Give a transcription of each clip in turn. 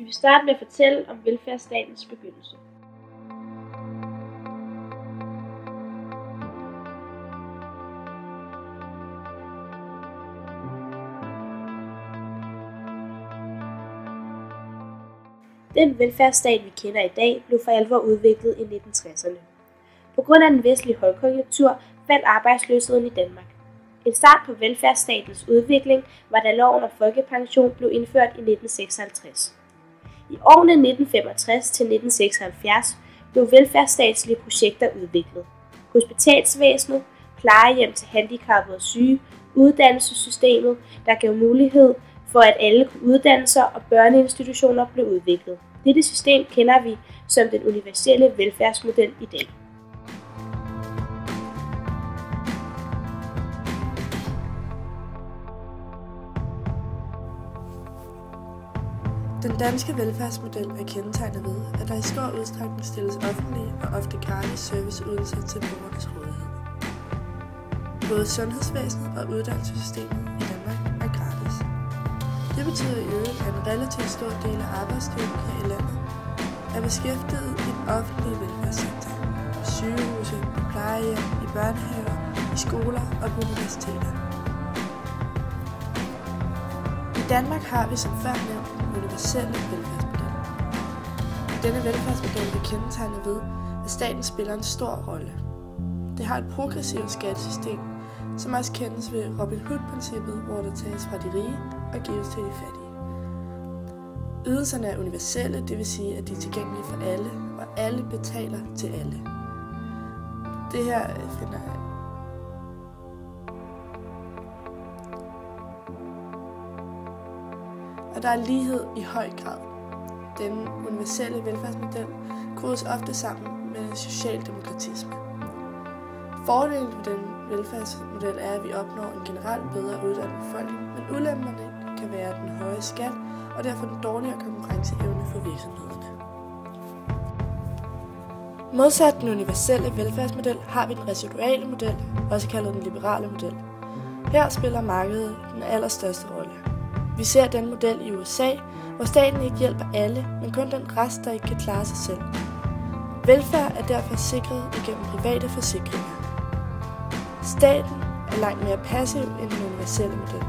vil starte med at fortælle om velfærdsstatens begyndelse. Den velfærdsstat, vi kender i dag, blev for alvor udviklet i 1960'erne. På grund af den vestlige højkonjunktur faldt arbejdsløsheden i Danmark. En start på velfærdsstatens udvikling var, da loven om folkepension blev indført i 1956. I årene 1965 til 1976 blev velfærdsstatslige projekter udviklet. Hospitalsvæsenet, plejehjem til handicappede og syge, uddannelsessystemet, der gav mulighed for at alle kunne uddanne sig, og børneinstitutioner blev udviklet. Dette system kender vi som den universelle velfærdsmodel i dag. Den danske velfærdsmodel er kendetegnet ved, at der i stor udstrækning stilles offentlige og ofte gratis serviceydelser til borgernes rådighed. Både sundhedsvæsenet og uddannelsessystemet i Danmark er gratis. Det betyder i øvrigt, at en relativt stor del af arbejdsstyrken her i landet er beskæftiget i den offentlige velfærdssektor, på sygehuse, på plejehjem, i børnehaver, i skoler og på universiteter. I Danmark har vi som før nævnt en universelle velfærdsmodel. Denne velfærdsmodel er kendetegnet ved, at staten spiller en stor rolle. Det har et progressivt skattesystem, som også kendes ved Robin Hood-princippet, hvor der tages fra de rige og gives til de fattige. Ydelserne er universelle, det vil sige, at de er tilgængelige for alle, og alle betaler til alle. Det her finder jeg. Og der er lighed i høj grad. Den universelle velfærdsmodel kodes ofte sammen med socialdemokratisme. Fordelen ved den velfærdsmodel er, at vi opnår en generelt bedre uddannet befolkning, men ulemperne kan være den høje skat og derfor den dårligere konkurrenceevne for virksomhederne. Modsat den universelle velfærdsmodel har vi den residuale model, også kaldet den liberale model. Her spiller markedet den allerstørste rolle. Vi ser den model i USA, hvor staten ikke hjælper alle, men kun den rest, der ikke kan klare sig selv. Velfærd er derfor sikret igennem private forsikringer. Staten er langt mere passiv end den universelle model.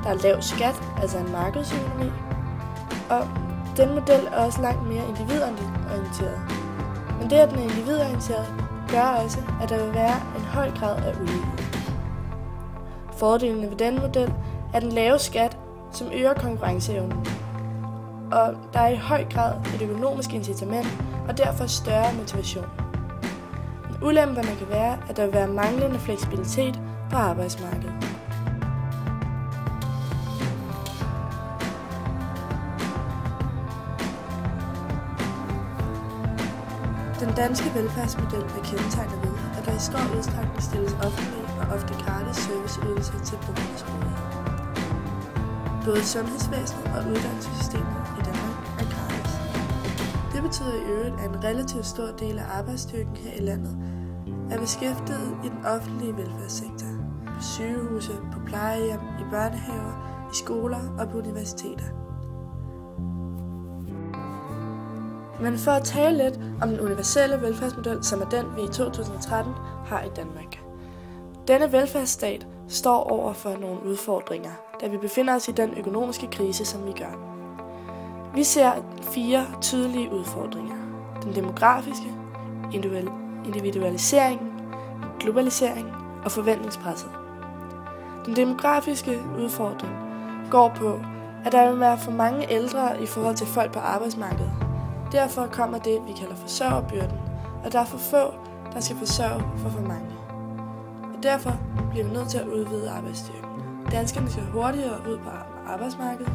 Der er lav skat, altså en markedsøkonomi, og den model er også langt mere individorienteret. Men det, at den er individorienteret, gør også, at der vil være en høj grad af ulighed. Fordelene ved denne model er den lave skat, som øger konkurrenceevnen. Og der er i høj grad et økonomisk incitament, og derfor større motivation. Men ulemperne kan være, at der vil være manglende fleksibilitet på arbejdsmarkedet. Den danske velfærdsmodel er kendetegnet ved, at der i stor udstrækning stilles offentlige og ofte gratis serviceydelser til borgernes rådighed. Både sundhedsvæsenet og uddannelsessystemet i Danmark er gratis. Det betyder i øvrigt, at en relativt stor del af arbejdsstyrken her i landet er beskæftiget i den offentlige velfærdssektor, på sygehuse, på plejehjem, i børnehaver, i skoler og på universiteter. Men for at tale lidt om den universelle velfærdsmodel, som er den, vi i 2013 har i Danmark. Denne velfærdsstat står over for nogle udfordringer, da vi befinder os i den økonomiske krise, som vi gør. Vi ser 4 tydelige udfordringer. Den demografiske, individualiseringen, globaliseringen og forventningspresset. Den demografiske udfordring går på, at der vil være for mange ældre i forhold til folk på arbejdsmarkedet. Derfor kommer det, vi kalder forsørgerbyrden, og der er for få, der skal forsørge for mange. Og derfor bliver vi nødt til at udvide arbejdsstyrken. Danskerne skal hurtigere ud på arbejdsmarkedet,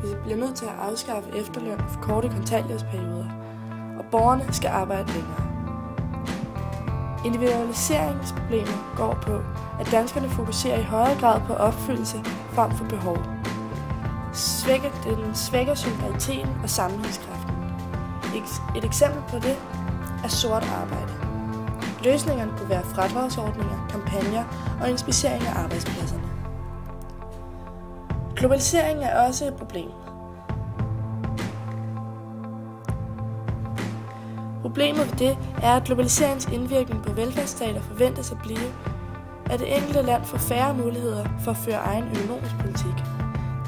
vi bliver nødt til at afskaffe efterløn for korte kontanthjælpsperioder, og borgerne skal arbejde længere. Individualiseringsproblemet går på, at danskerne fokuserer i højere grad på opfyldelse frem for behov. Den svækker solidariteten og sammenhængskraften. Et eksempel på det er sort arbejde. Løsningerne kunne være fradragsordninger, kampagner og inspicering af arbejdspladserne. Globalisering er også et problem. Problemet ved det er, at globaliseringens indvirkning på velfærdsstater forventes at blive, at det enkelte land får færre muligheder for at føre egen økonomisk politik.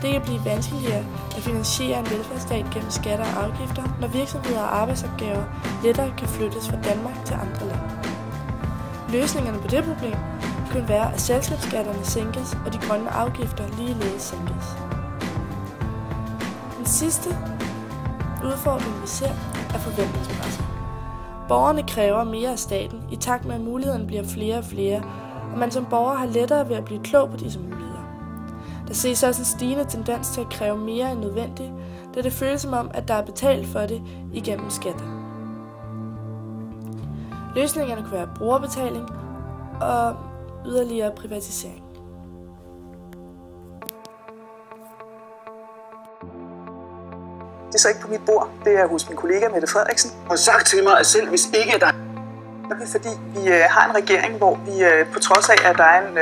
Det kan blive vanskeligere at finansiere en velfærdsstat gennem skatter og afgifter, når virksomheder og arbejdsopgaver lettere kan flyttes fra Danmark til andre lande. Løsningerne på det problem kunne være, at selskabsskatterne sænkes og de grønne afgifter ligeledes sænkes. Den sidste udfordring, vi ser, er forventningspresset. Borgerne kræver mere af staten i takt med, at mulighederne bliver flere og flere, og man som borger har lettere ved at blive klog på disse muligheder. Der ses også en stigende tendens til at kræve mere end nødvendigt, da det føles som om, at der er betalt for det igennem skatter. Løsningerne kunne være brugerbetaling og yderligere privatisering. Det er så ikke på mit bord, det er hos min kollega Mette Frederiksen. Og sagt til mig, at selv hvis ikke der... Det er fordi, vi har en regering, hvor vi på trods af, at der er en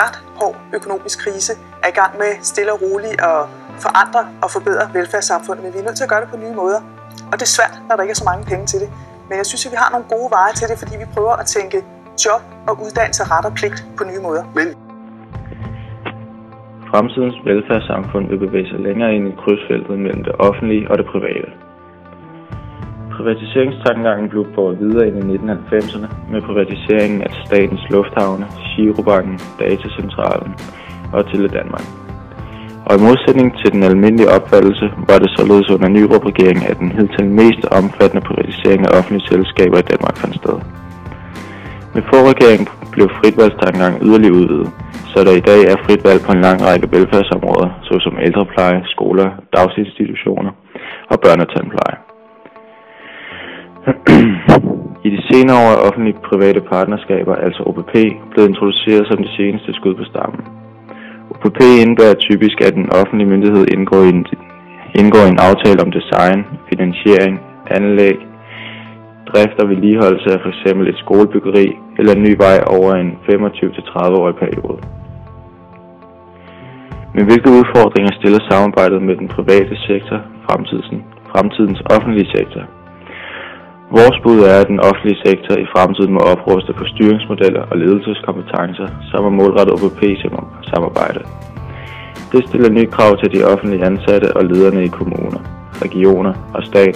ret hård økonomisk krise, er i gang med stille og roligt at forandre og forbedre velfærdssamfundet. Men vi er nødt til at gøre det på nye måder. Og det er svært, når der ikke er så mange penge til det. Men jeg synes, at vi har nogle gode veje til det, fordi vi prøver at tænke job og uddannelse, ret og pligt på nye måder. Men fremtidens velfærdssamfund vil bevæge sig længere ind i krydsfeltet mellem det offentlige og det private. Privatiseringstankegangen blev båret videre ind i 1990'erne med privatiseringen af statens lufthavne, Girobanken, Datacentralen og Tele Danmark. Og i modsætning til den almindelige opfattelse var det således under Nyrup-regeringen, at den hidtil mest omfattende privatisering af offentlige selskaber i Danmark fandt sted. Med regeringen blev fritvalgstankegangen yderligere udvidet, så der i dag er frit valg på en lang række velfærdsområder, såsom ældrepleje, skoler, dagsinstitutioner og børnetandpleje. I de senere år er offentlige-private partnerskaber, altså OPP, blevet introduceret som det seneste skud på stammen. OPP indebærer typisk, at en offentlig myndighed indgår i en aftale om design, finansiering, anlæg, drift og vedligeholdelse af f.eks. et skolebyggeri eller en ny vej over en 25-30-årig periode. Men hvilke udfordringer stiller samarbejdet med den private sektor, fremtidens offentlige sektor? Vores bud er, at den offentlige sektor i fremtiden må opruste på styringsmodeller og ledelseskompetencer, som er målrettet OPP-samarbejde. Det stiller nye krav til de offentlige ansatte og lederne i kommuner, regioner og stat,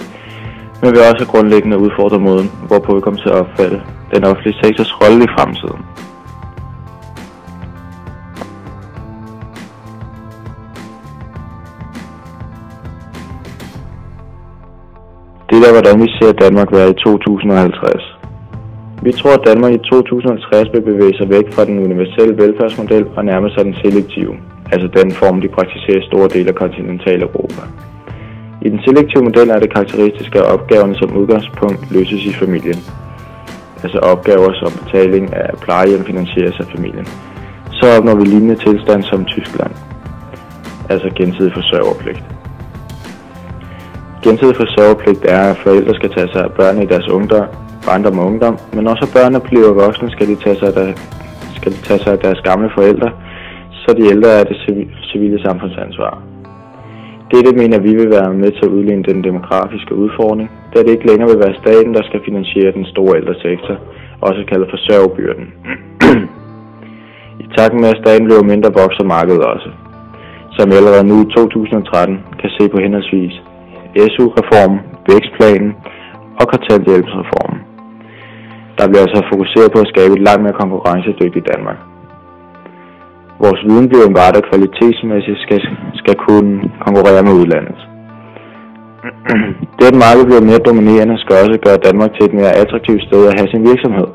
men vil også grundlæggende udfordre måden, hvorpå vi kommer til at opfatte den offentlige sektors rolle i fremtiden. Det er, hvordan vi ser Danmark være i 2050. Vi tror, at Danmark i 2050 vil bevæge sig væk fra den universelle velfærdsmodel og nærme sig den selektive, altså den form, de praktiserer i store dele af kontinentaleuropa. I den selektive model er det karakteristiske, at opgaverne som udgangspunkt løses i familien. Altså opgaver som betaling af plejehjem finansieres af familien. Så opnår vi lignende tilstand som Tyskland, altså gensidig forsørgerpligt. Gensidig forsørgerpligt er, at forældre skal tage sig af børn i deres barndom og ungdom, men også at børnene bliver voksne, skal de tage sig af deres gamle forældre, så de ældre er det civile samfundsansvar. Dette mener vi vil være med til at udligne den demografiske udfordring, da det ikke længere vil være staten, der skal finansiere den store ældresektor, også kaldet forsørgerbyrden. I takt med, at staten bliver mindre, vokser markedet også, som allerede nu i 2013 kan se på henholdsvis SU-reformen, vækstplanen og kontanthjælpsreformen. Der bliver altså fokuseret på at skabe et langt mere konkurrencedygtigt Danmark. Vores viden bliver en vare, der kvalitetsmæssigt skal kunne konkurrere med udlandet. Det, at markedet bliver mere dominerende, skal også gøre Danmark til et mere attraktivt sted at have sin virksomhed.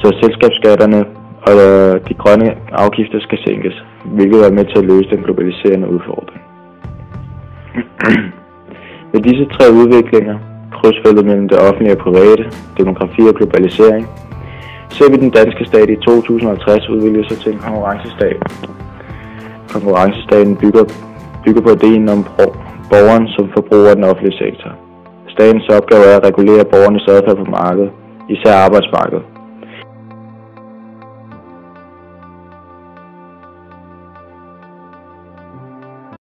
Så selskabsskatterne og de grønne afgifter skal sænkes, hvilket er med til at løse den globaliserende udfordring. Med disse tre udviklinger, krydsfeltet mellem det offentlige og private, demografi og globalisering, ser vi den danske stat i 2050 udvikle sig til en konkurrencestat. Konkurrencestaten bygger på ideen om borgeren som forbruger af den offentlige sektor. Statens opgave er at regulere borgernes adfærd på markedet, især arbejdsmarkedet.